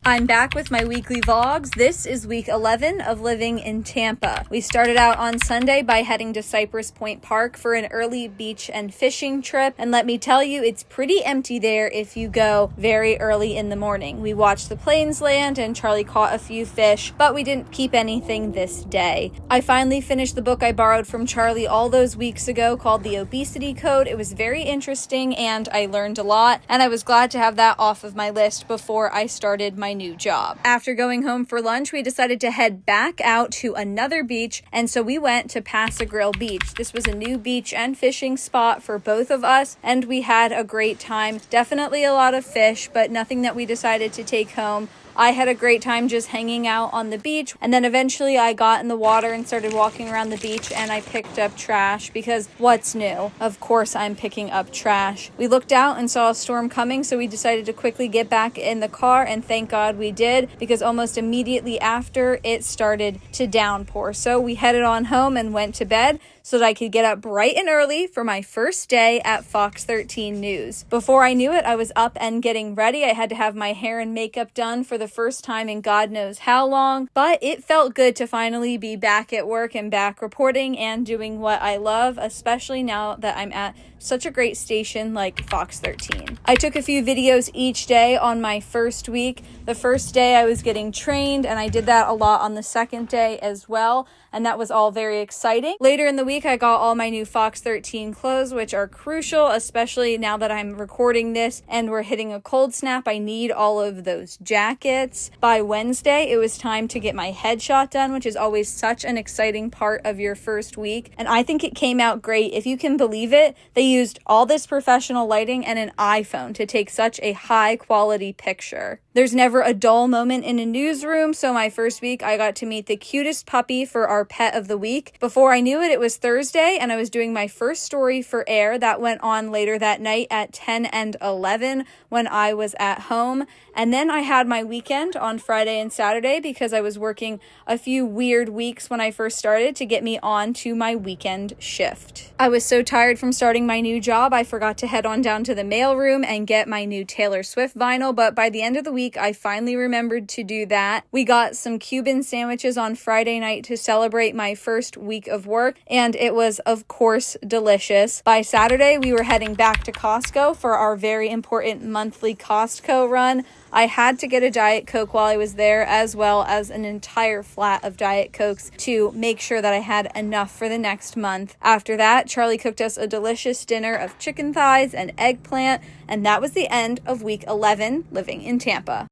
I'm back with my weekly vlogs. This is week 11 of living in Tampa. We started out on Sunday by heading to Cypress Point Park for an early beach and fishing trip, and let me tell you, it's pretty empty there if you go very early in the morning. We watched the planes land and Charlie caught a few fish, but we didn't keep anything this day. I finally finished the book I borrowed from Charlie all those weeks ago called The Obesity Code. It was very interesting and I learned a lot, and I was glad to have that off of my list before I started my new job. After going home for lunch, we decided to head back out to another beach, and so we went to Pass a Grill Beach. This was a new beach and fishing spot for both of us, and we had a great time. Definitely a lot of fish, but nothing that we decided to take home. I had a great time just hanging out on the beach, and then eventually I got in the water and started walking around the beach, and I picked up trash because what's new? Of course I'm picking up trash. We looked out and saw a storm coming, so we decided to quickly get back in the car, and thank God we did, because almost immediately after it started to downpour. So we headed on home and went to bed so that I could get up bright and early for my first day at Fox 13 News. Before I knew it, I was up and getting ready. I had to have my hair and makeup done for the first time in God knows how long, but it felt good to finally be back at work and back reporting and doing what I love, especially now that I'm at such a great station like Fox 13. I took a few videos each day on my first week. The first day I was getting trained, and I did that a lot on the second day as well, and that was all very exciting. Later in the week, I got all my new Fox 13 clothes, which are crucial, especially now that I'm recording this and we're hitting a cold snap. I need all of those jackets. By Wednesday, it was time to get my headshot done, which is always such an exciting part of your first week, and I think it came out great. If you can believe it, they used all this professional lighting and an iPhone to take such a high quality picture. There's never a dull moment in a newsroom, so my first week I got to meet the cutest puppy for our pet of the week. Before I knew it, it was Thursday and I was doing my first story for air. That went on later that night at 10 and 11 when I was at home. And then I had my weekend on Friday and Saturday because I was working a few weird weeks when I first started to get me on to my weekend shift. I was so tired from starting my new job, I forgot to head on down to the mailroom and get my new Taylor Swift vinyl, but by the end of the week, I finally remembered to do that. We got some Cuban sandwiches on Friday night to celebrate my first week of work, and it was, of course, delicious. By Saturday, we were heading back to Costco for our very important monthly Costco run. I had to get a Diet Coke while I was there, as well as an entire flat of Diet Cokes to make sure that I had enough for the next month. After that, Charlie cooked us a delicious dinner of chicken thighs and eggplant, and that was the end of week 11 living in Tampa.